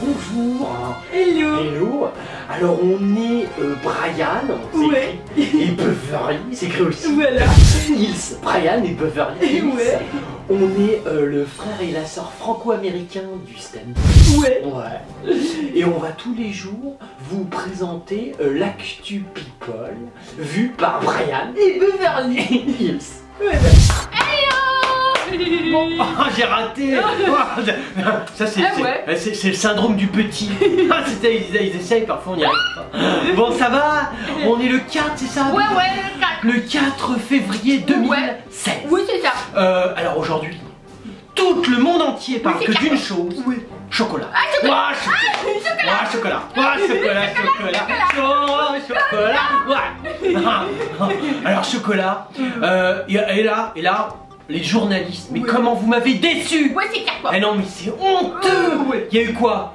bonjour. Hello. Hello. Alors on est Brian, Ouais. et Beverly, c'est écrit aussi. Voilà. Hills. Brian et Beverly Hills. Ouais. On est le frère et la sœur franco-américains du stand. Ouais. Ouais. Et on va tous les jours vous présenter l'actu people vu par Brian Et Beverly Hills. Voilà. Bon, j'ai raté. Ça c'est ouais. c'est le syndrome du petit. Ils essayent, parfois on n'y arrive pas. Bon, ça va. On est le 4, c'est ça? Ouais, Le 4 février 2016. Oui, c'est ça. Alors aujourd'hui, tout le monde entier parle Oui, que c'est d'une chose. Oui. Chocolat. Ah, chocolat. Ouah, chocolat. Ouah, chocolat. Ouais. Alors chocolat. Et là, les journalistes. Mais Oui. comment vous m'avez déçu. Ouais, c'est clair quoi. Eh non, mais c'est honteux. Ouais. Il y a eu quoi?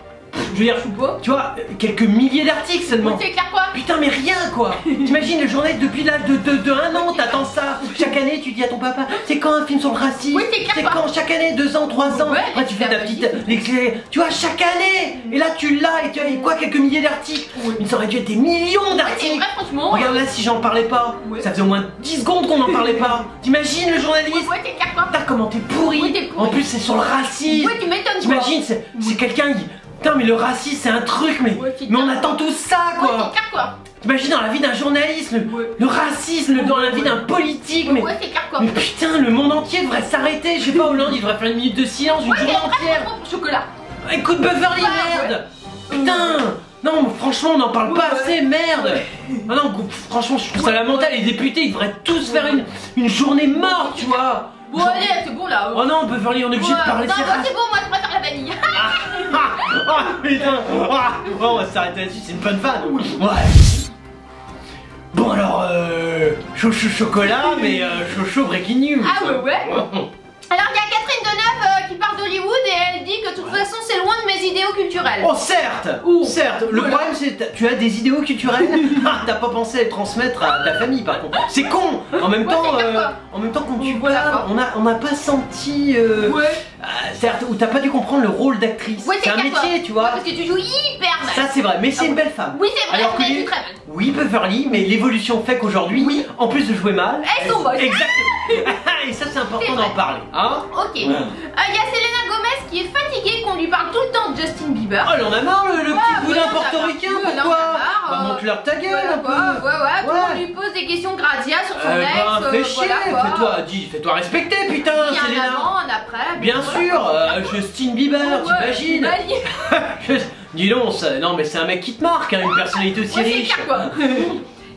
Je veux dire, Quoi. tu vois, quelques milliers d'articles Oui, seulement. c'est clair quoi. Putain, mais rien quoi. T'imagines le journaliste depuis l'âge de 1 an, t'attends ça. Chaque année, tu dis à ton papa, c'est quand un film sur le racisme? Oui, c'est clair, C'est quoi. quand? Chaque année, 2 ans, 3 ans. Ouais, Après, tu fais ta c'est petite. Tu vois, chaque année. Et là, tu l'as et tu as quoi? Quelques milliers d'articles. Oui. Mais ça aurait dû être des millions C'est d'articles. vrai, franchement. Regarde là, si j'en parlais pas, Ouais. ça faisait au moins 10 secondes qu'on n'en parlait pas. T'imagines le journaliste? Ouais, c'est clair quoi. Putain, comment t'es pourri. Oui, t'es pourri. En plus, c'est sur le racisme. Ouais, tu m'étonnes quoi. T'imagines, c'est quelqu'un qui. Putain, mais le racisme, c'est un truc, mais Ouais, c'est on clair. attend tous ça Ouais, quoi. c'est clair quoi. T'imagines dans la vie d'un journaliste, le racisme, dans la vie d'un politique, mais. Ouais, c'est clair quoi. Mais putain, le monde entier devrait s'arrêter. Je sais pas, Hollande, il devrait faire une minute de silence, une Ouais, c'est journée vrai, entière. franchement, pour chocolat. Écoute, Beverly, Ouais, merde. Putain. Non, mais franchement, on n'en parle pas Ouais. assez, merde. Ah non, franchement, je trouve ça lamentable. Les députés, ils devraient tous faire une journée morte, tu vois. Bon, Genre- allez, c'est bon là. Oh non, Beverly, on est obligé de parler Non, de ces bah, races. c'est bon, moi je préfère la vanille. Ah putain. On va s'arrêter là-dessus, c'est une bonne fan. Ouais. Bon alors, chaud chocolat, mais chaud breaking news. Ah ouais. Alors il y a Catherine Deneuve qui parle d'Hollywood et elle dit que de toute façon c'est loin de mes idéaux culturels. Oh certes, Ouh. certes. Le Voilà. problème c'est que tu as des idéaux culturels. T'as pas pensé à les transmettre à ta famille par contre. C'est con. En même Ouais, temps, c'est clair, quoi. quand tu Voilà, parles, quoi. on n'a pas senti. Ouais. Certes, où t'as pas dû comprendre le rôle d'actrice. Ouais, c'est un clair, métier, quoi. tu vois. Ouais, parce que tu joues hyper mal. Ça c'est vrai, mais c'est une belle femme. Oui, c'est vrai, Alors que elle les- joue très mal. Oui, Beverly, mais l'évolution fait qu'aujourd'hui, Oui. en plus de jouer mal, Elles sont bonnes. Exactement. Et ça, c'est important C'est d'en vrai. parler, hein. Ok. Il y a Selena Gomez qui est fatiguée qu'on lui parle tout le temps de Justin Bieber. Oh, il en a marre, le Ouais, petit boudin ouais, portoricain, ouais, non, pourquoi? on en a marre, Bah, montre-leur ta gueule Voilà, un peu. quoi. Ouais, tout le monde Ouais. lui pose des questions gratia sur son Eh ex. ben, fais chier, voilà, quoi. fais-toi respecter, putain, Il y a un Selena. avant, un après. Bien voilà, sûr, quoi. Justin Bieber, Ouais, t'imagines? imagine. Dis donc, non, mais c'est un mec qui te marque, hein, une personnalité aussi Ouais, c'est riche. clair, quoi.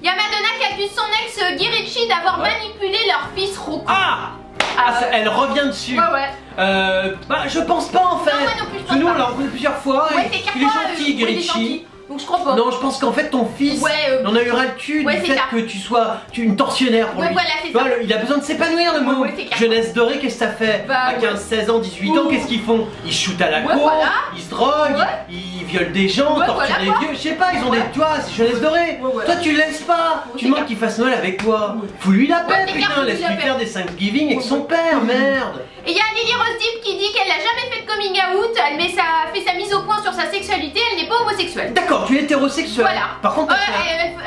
Il y a Madonna qui accuse son ex Guy Ritchie d'avoir Ouais. manipulé leur fils Rocco. Ah, ouais. elle revient dessus. Ouais. Bah, je pense pas en fait. Non, moi non plus, je pense Parce que nous, pas. on l'a rencontré plusieurs fois. Ouais, et c'est clair, il est quoi, gentil, Guy ouais, il est Ritchie. gentil. Donc je crois pas. Non, je pense qu'en fait ton fils Ouais, en a eu ras le cul ouais, du c'est fait ça. que tu sois une tortionnaire pour Ouais, lui. voilà, c'est Tu vois, ça. il a besoin de s'épanouir le mot. Ouais, c'est clair. Jeunesse dorée, qu'est-ce que ça fait? Bah, À 15, 16 ans, 18 ans, Ouh. qu'est-ce qu'ils font? Ils shootent à la Ouais, cour, voilà. ils se droguent, Ouais. ils violent des gens, Ouais, torturent voilà, des quoi. vieux, je sais pas, ils ont Ouais. des. Tu vois, c'est jeunesse dorée. Ouais, ouais. Toi, tu le laisses pas. Ouais, Tu c'est demandes clair. qu'il fasse Noël avec toi. Ouais. Fous-lui la paix, Ouais, c'est clair, putain, fous-lui laisse-lui la paix. faire des Thanksgiving avec Ouais. son père, merde. Et il y a Lily Rose Depp qui dit qu'elle n'a jamais fait de coming out, elle fait sa mise au point sur sa sexualité, elle n'est pas homosexuelle. D'accord, tu es hétérosexuel. Voilà. Par contre,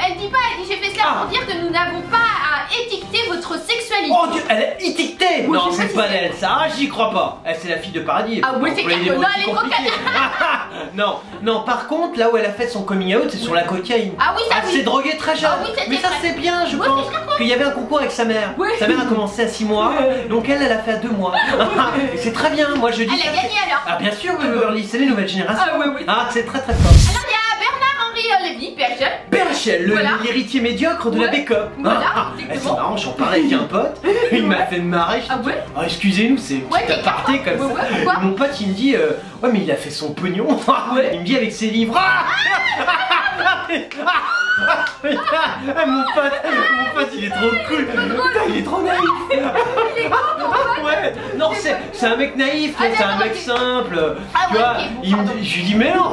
Elle dit pas, elle dit j'ai fait cela Ah. pour dire que nous n'avons pas à étiqueter votre sexualité. Oh Dieu, elle est étiquetée. Oui, Non, je sais c'est pas pas si c'est- elle, ça. Ah, j'y crois pas. Elle, c'est la fille de Paradis. Ah oui, c'est Pour les clair que mots non, plus elle est trop compliqués. Non, par contre, là où elle a fait son coming out, c'est sur la cocaïne. Ah oui, ça Elle oui. s'est droguée très jeune. Ah oui, c'était mais ça, très- c'est bien, je Ouais, pense. c'est bien, quoi. Qu'il y avait un concours avec sa mère. Ouais. Sa mère a commencé à 6 mois, donc elle a fait à 2 mois. Et c'est très bien, moi je dis Elle ça. a gagné alors. Ah, bien sûr, Beverly, c'est les nouvelles générations. Ah, oui. Ah, c'est très très fort. Alors il y a Bernard-Henri Lévy, PHL. PHL, Voilà. l'héritier médiocre de la Ouais. Bécop. Voilà, C'est exactement. marrant, j'en parlais avec un pote, il m'a fait marrer. Je Ah dis, ouais. oh, excusez-nous, c'est une Ouais, petite t'es aparté capable. comme Ouais, ça. ouais, pourquoi Mon pote il me dit, ouais, mais il a fait son pognon. Ouais. Il me dit avec ses livres. Mon pote, il est trop cool. Putain, il est trop naïf. Ouais, non, c'est un mec naïf, Ah, c'est un d'accord, mec ok. simple. Ah, Tu ouais, vois, ok, bon, il me pardon. dit- je lui dis, mais non,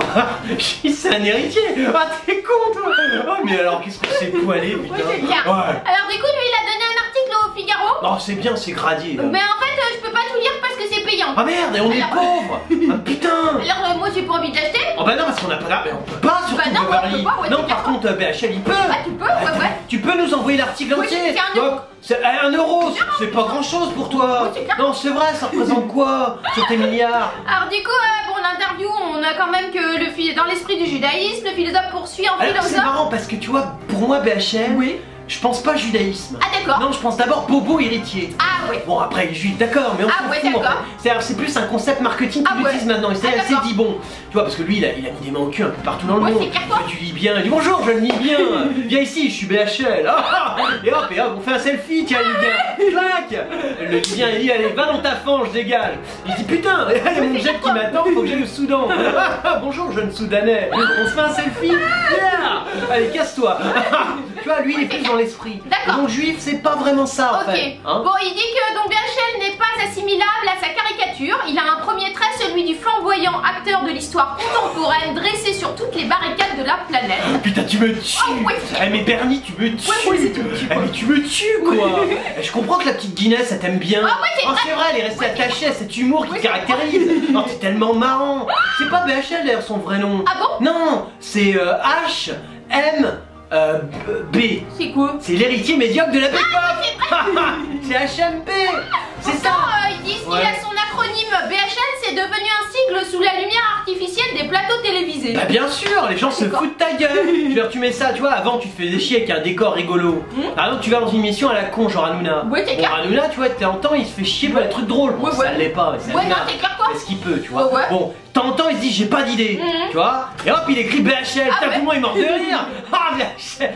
je dis, c'est un héritier. Ah, t'es con, toi. Oh, mais alors, qu'est-ce que c'est poilé, putain. Ouais, c'est bien. Ouais. Alors du coup lui il a donné un article au Figaro. Non, c'est bien, c'est gradier. Là. Mais en fait je peux pas tout lire parce que c'est payant. Ah merde, et on est Alors- pauvres. Ah putain. Alors moi j'ai pas envie de l'acheter. Oh bah non, parce qu'on a pas là, mais on peut pas surtout non, Beverly. on peut pas, ouais, Non, par contre, BHL il peut. Ah, tu peux, ouais. Tu peux nous envoyer l'article Oui, entier. c'est 1 euro. C'est 1 euro, c'est pas grand chose pour toi. Oui, c'est clair. Non, c'est vrai, ça représente quoi sur tes milliards? Alors du coup, pour l'interview, on a quand même que dans l'esprit du judaïsme, le philosophe poursuit en Alors c'est philosophe. marrant parce que tu vois, pour moi BHL, Oui. je pense pas judaïsme. Ah d'accord. Non, je pense d'abord bobo héritier. Ah ouais. Bon après il est juif, d'accord, mais on Ah s'en ouais, fout en d'accord. fait. C'est plus un concept marketing qu'il Ah ouais. utilise maintenant. Et c'est Ah, assez d'accord. dit bon. Tu vois, parce que lui il a mis des mains au cul un peu partout dans le Ouais, monde. c'est clair, quoi. Tu lis bien, il dit bonjour, je le lis bien. Viens ici, je suis BHL. Ah, et hop, on fait un selfie, tiens Libyen. Clac. Le Libyen il dit allez, va dans ta fange, dégage. Il dit putain, il y a mon jet qui m'attend, faut que j'aille au Soudan. Bonjour jeune Soudanais. On se fait un selfie. Yeah. Allez, casse-toi. Tu vois, lui il est plus dans l'esprit. D'accord. Donc juif, c'est pas vraiment ça en Ok. fait. Hein. Bon, il dit que donc BHL n'est pas assimilable à sa caricature. Il a un premier trait, celui du flamboyant acteur de l'histoire contemporaine dressé sur toutes les barricades de la planète. Putain, tu me tues! Oh, ouais. Eh, mais Bernie, tu me tues! Ouais, moi aussi, tu me tues, Eh, quoi. mais tu me tues, quoi! Eh, je comprends que la petite Guinness, elle t'aime bien. Ah, ouais, c'est vrai. C'est vrai, elle est restée Ouais, attachée à cet humour qui Ouais, te caractérise. Non, t'es tellement marrant. C'est pas BHL d'ailleurs son vrai nom. Ah bon? Non, c'est H M B. C'est quoi? C'est l'héritier médiocre de la Bake Ah, Off. C'est HMB. C'est ça. Ils disent qu'il Ouais. a son acronyme BHL, c'est devenu un sigle sous la lumière artificielle des plateaux télévisés. Bah bien sûr, les gens se D'accord. foutent de ta gueule. Je veux dire, tu mets ça, tu vois, avant tu te faisais chier avec un décor rigolo. Par exemple, tu vas dans une émission à la con, genre Hanouna. Ouais, c'est Bon, clair. Hanouna, tu vois, de temps en temps, il se fait chier pour les trucs drôles. Bon, Ouais, ça ouais. l'est pas, c'est Ouais, Hanouna. non, c'est clair, quoi. Il fait ce qu'il peut, tu vois. Ouais, ouais. Bon, de temps en temps, il se dit, j'ai pas d'idée, tu vois. Et hop, il écrit BHL, Ah, putain, ouais. tout le monde est mort de rire. Ah, BHL, tu sais,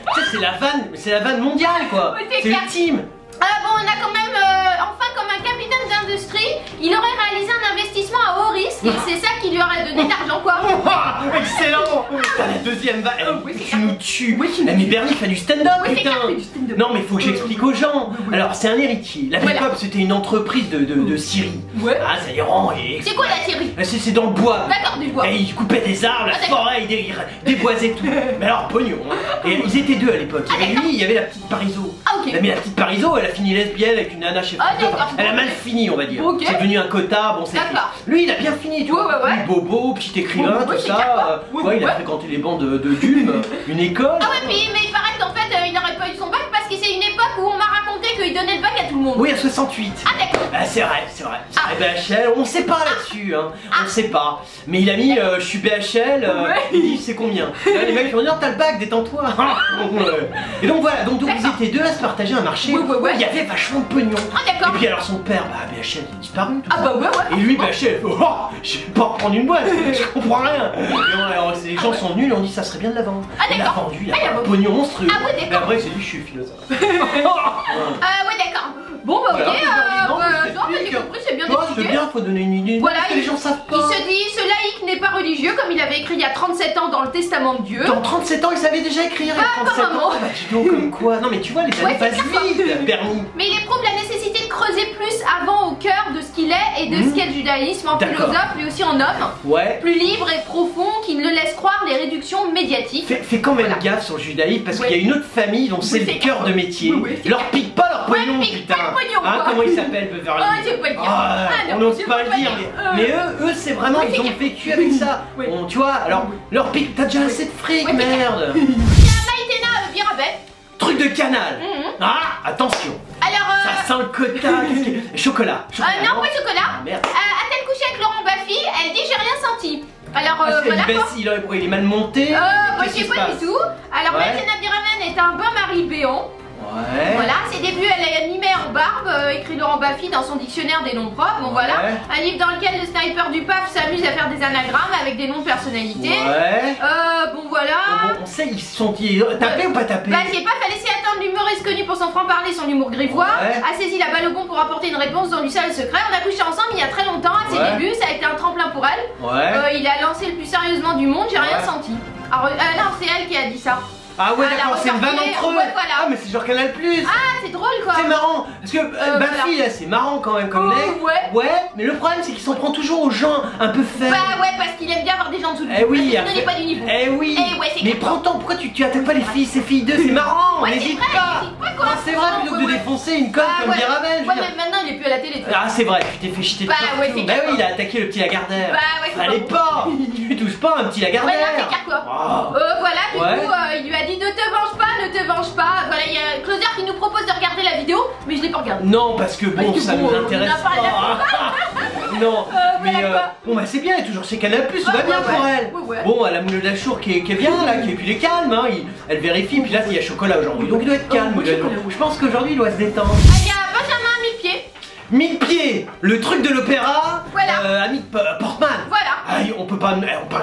c'est la vanne mondiale, quoi. Ouais, c'est C'est clair. ultime. Bon, on a quand même, enfin, comme un capitaine d'industrie, il aurait réalisé un investissement à haut risque et c'est ça qui lui aurait donné de l'argent, quoi. Ah, excellent. Putain, la deuxième vanne, oui, c'est tu clair. nous tues. Oui, tu nous Eh, mais Bernie fait du stand-up, Oui, c'est putain. clair, fait du stand-up. Non, mais faut que j'explique aux gens. Alors, c'est un héritier. La Voilà. Bake Off, c'était une entreprise de Syrie. Ouais. Ah, ça y rend et... C'est quoi la série? C'est dans le bois. D'accord, du bois. Et ils coupaient des arbres, la Ah, d'accord. forêt, ils déboisaient tout. Mais alors, pognon. Hein. Et ils étaient deux à l'époque. Ah, Il y avait d'accord. lui, il y avait la petite Parizeau. Ah, ok. Mais la petite Parizeau, elle a fini lesbienne avec une nana chez Ah, France deux. d'accord. Elle a mal fini, on va dire. Ok. C'est devenu un quota, bon, c'est D'accord. triste. Lui, il a bien fini, tu Ouais, vois. ouais, ouais. Lui, bobo, petit écrivain, Ouais, tout c'est ça. clair, quoi. Ouais, Il a ouais. fréquenté les bancs de Gume, une école. Ah ouais, mais il paraît qu'en fait, il n'aurait pas eu son bac parce que c'est une époque où on m'a raconté qu'il donnait le bac à tout le monde. Oui, à 68. Ah d'accord. Ah, c'est vrai, c'est vrai. Ah. Et BHL, on sait pas là-dessus, hein. On sait pas. Mais il a mis je suis BHL, Ouais. il dit c'est combien. Là, les mecs vont dire t'as le bac, détends-toi. Ouais. Et donc voilà, donc vous D'accord. étiez deux à se partager un marché. Ouais, ouais, ouais. Il y avait vachement de pognon. Ah d'accord. Et puis alors son père, bah BHL il est disparu. Tout Ah ça. bah ouais, ouais. Et lui, BHL, oh, je vais pas reprendre une boîte, je comprends rien. Et alors, les gens sont nuls, on dit ça serait bien de la vendre. Ah, Il a d'accord. vendu, il Ah, il a a un vendu. pognon monstrueux. Ah, ouais, d'accord. Et après, il s'est dit je suis philosophe. Ouais d'accord. Bon bah ok, Voilà, non, non, je mais j'ai t'explique. compris, c'est bien Toi, c'est expliqué. bien, faut donner une idée. Voilà, parce que les gens savent pas. Il se dit, ce laïc n'est pas religieux comme il avait écrit il y a 37 ans dans le Testament de Dieu. Dans 37 ans, il savait déjà écrire. Il y a 37 ans. apparemment. Bah, dis donc, comme quoi. Non, mais tu vois, les années Ouais, c'est passent clair. vite, Bernie. Mais il éprouve la nécessité de creuser plus avant au cœur de ce qu'il est et de ce qu'est le judaïsme en D'accord. philosophe, mais aussi en homme. Ouais. Plus libre et profond qui ne le laisse croire les réductions médiatiques. Fais quand même Voilà. gaffe sur le judaïsme parce Ouais. qu'il y a une autre famille dont c'est Oui, le c'est cœur clair. de métier. Oui, oui, c'est Leur pique pas leur Ouais, pognon, pique putain. pas le pognon, Hein, quoi. comment il s'appelle, Beverly? Oh, je sais pas le dire. Ah, Ah, on non, n'ose je pas peux le pas dire, dire. mais eux, c'est vraiment, Ouais, ils c'est ont clair. vécu avec ça. Oui. Bon, tu vois, alors, leur pique, t'as déjà assez de fric, Ouais, c'est merde. Il y a Maïtena Birabet. Truc de canal. Mhm. Ah, attention. Alors, Ça sent le quota. Qu'est-ce que- Chocolat. non, pas chocolat. Ah, merde. A-t-elle couché avec Laurent Baffy? Elle dit j'ai rien senti. Alors Ah, voilà il, quoi. il est mal monté. Moi Qu'est-ce je qui sais se pas passe? du tout. Alors Ouais. Maïtena Biraben est un bain-marie béant. Ouais. Voilà, à ses débuts elle est animée en barbe, écrit Laurent Baffy dans son dictionnaire des noms propres. Bon voilà, Ouais. un livre dans lequel le sniper du PAF s'amuse à faire des anagrammes avec des noms de personnalités. Ouais. Bon voilà. Bon, on sait, ils se sont dit tapés ou pas tapés? Bah, ce qui est pas, fallait s'y attendre. L'humoriste connu pour son franc-parler, son humour grivois, Ouais. a saisi la balle au bon pour apporter une réponse dont lui seul le secret. On a couché ensemble il y a très longtemps, à ses Ouais. débuts, ça a été un tremplin pour elle. Ouais. Il a lancé le plus sérieusement du monde, j'ai rien Ouais. senti. Alors, non, c'est elle qui a dit ça. Ah ouais, à la d'accord, c'est une vanne regarder. entre eux. Ouais, voilà. Ah mais c'est genre Canal+. Ah, c'est drôle quoi. C'est marrant, parce que Baffy voilà. là c'est marrant quand même comme mec. Ouais. Mais le problème c'est qu'il s'en prend toujours aux gens un peu faibles. Bah ouais, parce qu'il aime bien avoir des gens en dessous de lui. Eh oui, parce que sinon, il est pas du niveau. Eh oui. Eh ouais, c'est mais clair. prends ton, pourquoi tu attaques pas les filles, ces filles d'eux, c'est marrant, Ouais, n'hésite c'est vrai, pas. n'hésite pas, quoi. Ah, c'est vrai, plutôt que de Ouais. défoncer une conne Bah comme ouais. dit Ravel. je veux Ouais, dire. mais maintenant il est plus à la télé. Ah c'est vrai, tu t'es fait jeter de Bah partout. ouais, c'est Bah clair. oui, il a attaqué le petit Lagardère. Bah ouais, c'est Fallait pas. Tu touches pas un petit Lagardère. Ouais, non, c'est clair quoi. Oh. Voilà, du Ouais. coup, il lui a dit ne te venge pas, ne te venge pas. Voilà, il y a Closer qui nous propose de regarder la vidéo, mais je l'ai pas regardée. Non, parce que bon, Parce que ça bon, nous on intéresse a parlé pas. Non, mais voilà quoi. bon, bah c'est bien, elle est toujours chez Canal+, tout va bien pour elle. Ouais. Bon, elle a Moulin d'Achour qui est bien là, puis il est calme, hein, elle vérifie, puis là il y a chocolat aujourd'hui, donc il doit être calme. oui, chocolat, oui. Je pense qu'aujourd'hui il doit se détendre. Ah, il y a Benjamin à 1000 pieds. 1000 pieds, le truc de l'opéra, Voilà. ami Portman. Voilà. Ah, on parle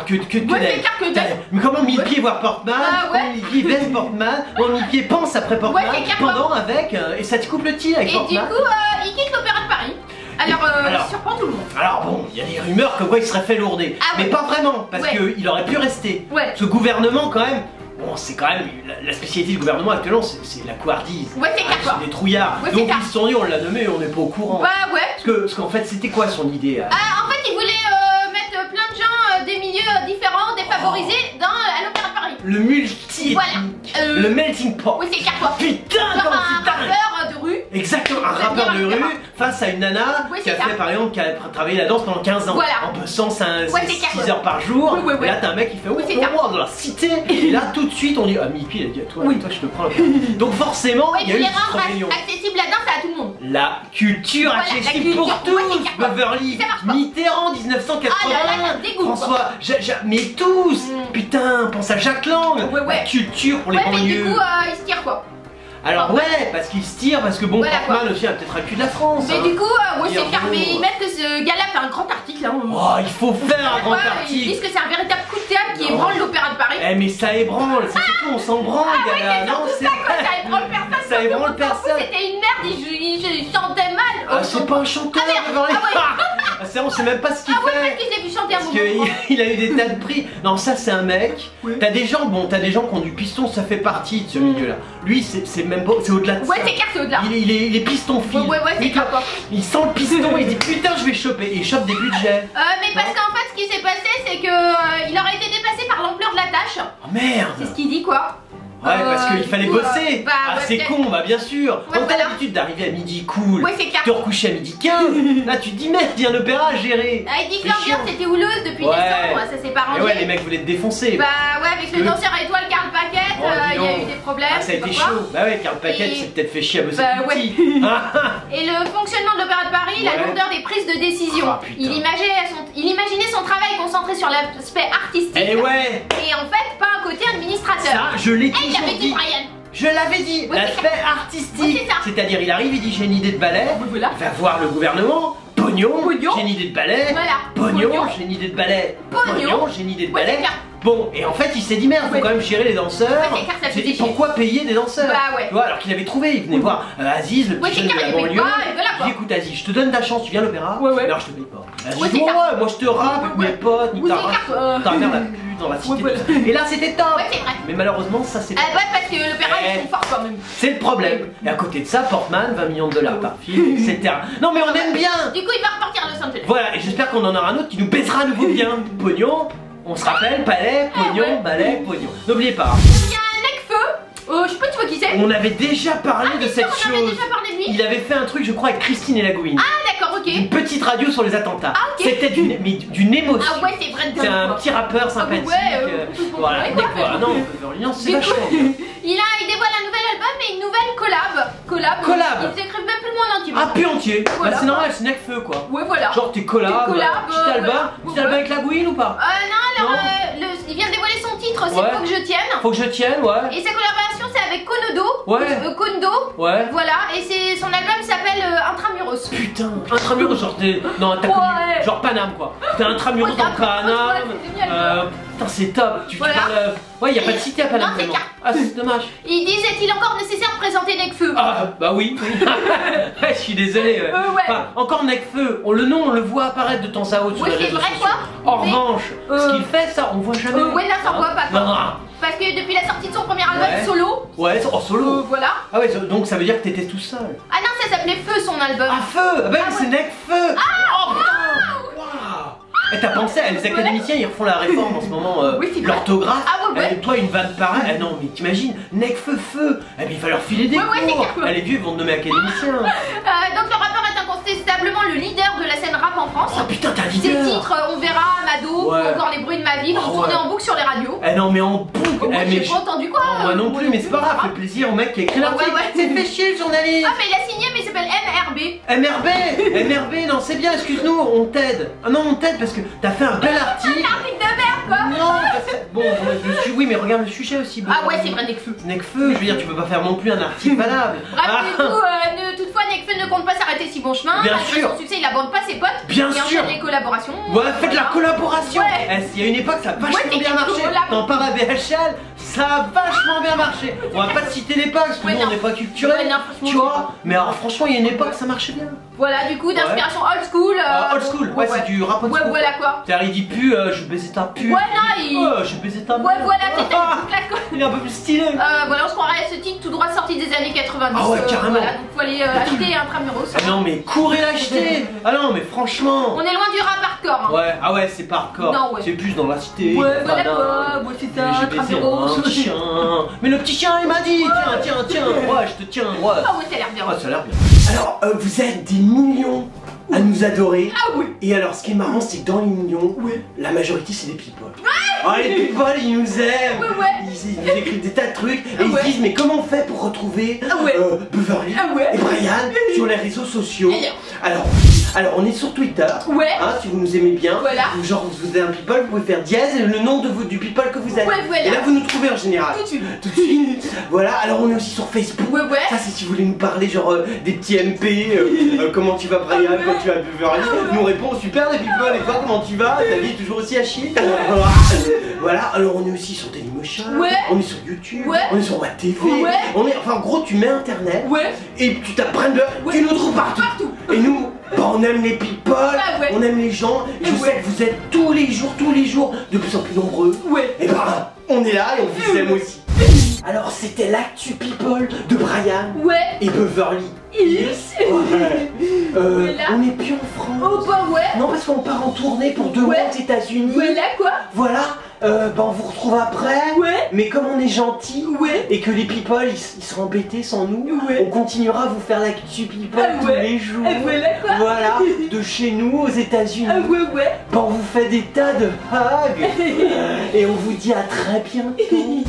que Ouais, c'est d'elle. clair que d'elle. Mais comment 1000 Ouais. pieds voir Portman, Ah ouais. comment 1000 pieds baisse Portman, comment 1000 pieds pense après Portman, Ouais, c'est clair. pendant avec, et ça te coupe le tir avec Et du Portman. coup, il quitte l'Opéra de Paris. Alors, Alors. il surprend tout le monde. Alors bon, il y a des rumeurs comme quoi il serait fait lourder, Ah ouais. mais pas vraiment, parce Ouais. qu'il aurait pu rester. Ouais. Ce gouvernement quand même, bon c'est quand même, la spécialité du gouvernement actuellement c'est la couardise. Ouais, c'est clair, quoi. C'est des trouillards. Ouais, c'est Donc clair. ils se sont dit on l'a nommé, on n'est pas au courant. Bah ouais. Parce qu'en fait c'était quoi son idée En fait, il voulait mettre plein de gens des milieux différents, défavorisés, à l'Opéra de Paris. Le multi Voilà. le melting pot. Oui, c'est clair quoi. Putain, Genre comment un c'est dingue. rappeur de rue. Exactement, un J'aime rappeur bien de le rue rappeur. face à une nana Oui, qui a c'est fait ça. par exemple, qui a travaillé la danse pendant 15 ans. Voilà. En bossant 6 c'est clair. heures par jour. Oui, oui. Et là t'as un mec qui fait Oui, c'est oh, ça. oh, dans la cité. Et là tout de suite on dit ah Mipi il a dit à toi, Oui. toi je te prends. Donc forcément Ouais, il y a puis eu les cette rendre rébellion. accessible la danse à tout le monde. La culture Voilà, accessible la culture. pour tous. Ouais, c'est clair. Beverly, Ça marche pas. Mitterrand 1980. Ah là là, ça me dégoûte, quoi. François, mais tous. Putain, pense à Jacques Lang. Ouais, ouais. La culture pour les Ouais, mais banlieues. du coup, il se tire quoi. Alors ouais, parce qu'il se tire, parce que bon, Voilà, Portman aussi a peut-être un cul de la France. Mais hein. du coup, ouais, Dire c'est clair. bon. Mais ils mettent que ce gars-là fait un grand article. Hein. Oh, il faut faire un grand Ouais, ils disent article. que c'est un véritable coup de théâtre qui Non. ébranle l'Opéra de Paris. Eh mais ça ébranle, c'est surtout on s'en branle, Ah ouais, gars. c'est Non, surtout c'est ça quoi, ça ébranle personne. Ça ébranle personne. C'était une merde, il chantait mal. Ah, c'est pas un chanteur, Ah, merde. Beverly. Ah ouais. Ah, c'est vrai, on sait même pas ce qu'il Ah ouais, fait. parce que je l'ai vu chanter un Parce moment. qu'il a eu des tas de prix. Non, ça c'est un mec. Oui. T'as des gens, t'as des gens qui ont du piston, ça fait partie de ce milieu-là. Lui, c'est même pas, c'est au-delà de Ouais, ça. c'est clair, c'est au-delà. Il est piston fil. Ouais, c'est Lui, clair quoi. il sent le piston, il dit putain, je vais choper. Et il chope des budgets. Mais parce qu'en fait, ce qui s'est passé, c'est que il aurait été dépassé par l'ampleur de la tâche. Oh merde. C'est ce qu'il dit quoi. Ouais, parce qu'il du fallait coup, bosser. bah, Ah, ouais, c'est peut-être. con, bah bien sûr. Ouais, Donc t'as voilà. l'habitude d'arriver à midi cool. Ouais, c'est clair. Te recoucher à midi 15. Là, tu te dis merde, il y a un opéra à gérer. Il dit que C'est l'ambiance chiant. était houleuse depuis Ouais. décembre, ça s'est pas Et rangé. ouais, les mecs voulaient te défoncer. Bah ouais, avec le Que- danseur à étoile Karl Paquette, Oh, dis il y a donc. eu des problèmes. Ah, ça a je sais été pas quoi. chaud. Bah ouais, Karl Paquette Et- s'est peut-être fait chier à bosser Bah, plus ouais. petit. Et le fonctionnement de l'Opéra de Paris, la Ouais. lourdeur des prises de décision. Ah, putain. Il imaginait son travail concentré sur l'aspect artistique. Et ouais, Et en fait, pas un côté administrateur. ça, je l'ai Et il toujours avait dit dit. Brian. Je l'avais dit, Oui, l'aspect Oui, artistique. c'est ça. C'est-à-dire, il arrive, il dit j'ai une idée de ballet. Voilà. Il va voir le gouvernement. Pognon, Pognon. j'ai une idée de ballet. Voilà. Pognon, Pognon. j'ai une idée de ballet. Pognon. J'ai une idée de Ouais, ballet. c'est clair. Bon, et en fait, il s'est dit merde, faut Ouais. quand même gérer les danseurs. Ouais, c'est clair, ça il s'est fait dit chier. pourquoi payer des danseurs. Bah ouais. Tu vois, alors qu'il avait trouvé, il venait voir Aziz, le Ouais, petit c'est jeune de clair, la il paye banlieue. pas, et voilà, Il quoi. dit écoute Aziz, je te donne ta chance, tu viens à l'opéra. Ouais, ouais. Mais alors je te paye pas. Aziz, Ouais, c'est ouais, ça. moi je te rappe avec Ouais, mes potes, nique Oui, ta c'est race. clair, Ta mère la pute dans la cité. Ouais, voilà. tout ça. Et là c'était top. Ouais, c'est vrai. Mais malheureusement, ça c'est Ouais, parce que l'opéra, Eh. ils sont forts quand même. c'est le problème. Et à côté de ça, Portman, 20 millions de dollars par film, etc. Non mais on aime bien. Du coup, il va repartir à Los Angeles. Voilà, et j'espère qu'on en aura un autre qui nous baissera à nouveau bien. Pognon, on se rappelle, palais, pognon, ouais. balai, pognon. N'oubliez pas, Il y a un Necfeu. Je sais pas, tu vois qui c'est. on avait déjà parlé de T'es sûr cette qu'on avait chose. déjà parlé de lui. Il avait fait un truc, je crois, avec Christine et Lagouine. Ah, d'accord, ok. Une petite radio sur les attentats. Ah, ok. C'était d'une émotion. Ah, ouais, c'est vrai de C'est dingue, un quoi. petit rappeur sympathique. Voilà, voilà, quoi, voilà. mais- Non, Beverly Hills, c'est Du vachement coup, bien. il dévoile un nouvel album et une nouvelle collab. Collab. Ils écrivent même plus le mot en entier. Ah, puis entier. Voilà. Bah, c'est normal, c'est Necfeu quoi. Ouais, voilà. Genre t'es collab, T'es collab, petit album, voilà. petit album avec Lagouine ou pas? Non, alors, Non. il vient de dévoiler son titre, c'est Ouais. Faut que je tienne. Faut que je tienne, ouais. Et sa collaboration, c'est avec Konodo. Ouais. Kondo. Ouais. Voilà, et son album s'appelle Intramuros. Putain, Intramuros, genre t'es. Non, t'as connu. Genre Paname quoi. T'es Intramuros dans Paname. Putain, c'est top. Tu parles. Ouais, y a pas de cité à Paname. Non, c'est vraiment. Ah, c'est dommage. Ils disent, est-il encore nécessaire de présenter Necfeu? Ah, bah oui. Ouais, je suis désolé. Ouais. Enfin, encore Necfeu, le nom, on le voit apparaître de temps à autre sur les c'est réseaux vrai sociaux. quoi. En revanche, ce qu'il fait, ça, on voit jamais. Ouais, là, ça voit pas quoi. Non. Parce que depuis la sortie de son premier album solo. Ouais, en solo. Voilà. Ah ouais, donc ça veut dire que t'étais tout seul. Ah non, ça s'appelait Feu son album. Ah, Feu. Bah c'est Necfeu. Ah, Et t'as pensé, les académiciens ils refont la réforme en ce moment, l'orthographe. Ah ouais. Toi une vanne pareille, non mais t'imagines, Necfeu, eh bien il va leur filer des cours. Les vieux ils vont te nommer académicien. Donc le rappeur est incontestablement le leader de la scène rap en France. Oh putain t'as un leader. Ses titres, On verra, Mado, ou encore Les bruits de ma ville, ont tourné en boucle sur les radios. Eh non mais en boucle. J'ai pas entendu quoi. Moi non plus, mais c'est pas grave, fait plaisir au mec qui a écrit l'article. C'est fait chier le journaliste. Ah mais il a signé mais il s'appelle MRB. MRB, non c'est bien, excuse-nous, on t'aide. Ah non on t'aide parce que t'as fait un bel article. Un article de merde quoi. Non, bon, oui mais regarde le sujet aussi. Ah ouais c'est vrai Necfeu. Necfeu, je veux dire tu peux pas faire non plus un article valable. Bref toutefois Necfeu ne compte pas s'arrêter si bon chemin. Bien sûr. Son succès il abandonne pas ses potes. Bien sûr. sûr. Les collaborations. Ouais faites la collaboration. Ouais. Il y a une époque ça a vachement bien marché. T'en parles à BHL, ça a vachement bien marché. On va pas te citer l'époque parce que nous on n'est pas culturel. Tu vois. Mais alors franchement il y a une époque ça marchait bien. Voilà du coup d'inspiration old school. Old school, ouais c'est du rap old school. Ouais voilà quoi. C'est-à-dire il dit plus je baisais ta pute. Ouais non je baisais ta pute. Ouais voilà c'était une claque quoi. Il est un peu plus stylé. Voilà on se croirait à ce titre tout droit sorti des années 90. Ah ouais carrément. Voilà donc faut aller acheter Intramuros. Ah non mais courez l'acheter. Ah non mais franchement. On est loin du rap hardcore. Hein. Ouais ah ouais c'est pas hardcore. Non ouais. C'est plus dans la cité. Ouais voilà quoi. Ouais c'est ça Intramuros. Un chien. Mais le petit chien il m'a dit tiens ouais je te tiens ouais. Ah ouais ça a l'air bien. Ah ça a l'air bien. Alors vous êtes des millions à nous adorer. Ah oui. Et alors ce qui est marrant c'est que dans les millions, la majorité c'est des people. Ah les people ils nous aiment. Ils nous écrivent des tas de trucs et ils se disent mais comment on fait pour retrouver Beverly et Brian sur les réseaux sociaux. Alors on est sur Twitter. Si vous nous aimez bien. Genre vous êtes un people, vous pouvez faire dièse et le nom du people que vous êtes. Et là vous nous trouvez en général. Tout de suite. Voilà, alors on est aussi sur Facebook. Ça c'est si vous voulez nous parler genre des petits MP, comment tu vas Brian, quand tu vas Beverly. Nous répond super les people et toi comment tu vas? Ta vie est toujours aussi à chier. Voilà, alors on est aussi sur Dailymotion, on est sur YouTube, on est sur WebTV, on est, enfin en gros tu mets internet et tu tapes Brandon, tu nous trouves partout. Et nous, on aime les people, on aime les gens, et je sais que vous êtes tous les jours de plus en plus nombreux. Et on est là et on vous aime aussi. Alors c'était l'actu people de Brian et Beverly Hills. On n'est plus en France. Non parce qu'on part en tournée pour 2 mois aux États-Unis. Voilà. On vous retrouve après. Mais comme on est gentil et que les people ils seront embêtés sans nous, on continuera à vous faire l'actu people tous les jours. Voilà. De chez nous aux États-Unis. On vous fait des tas de hugs et on vous dit à très bientôt.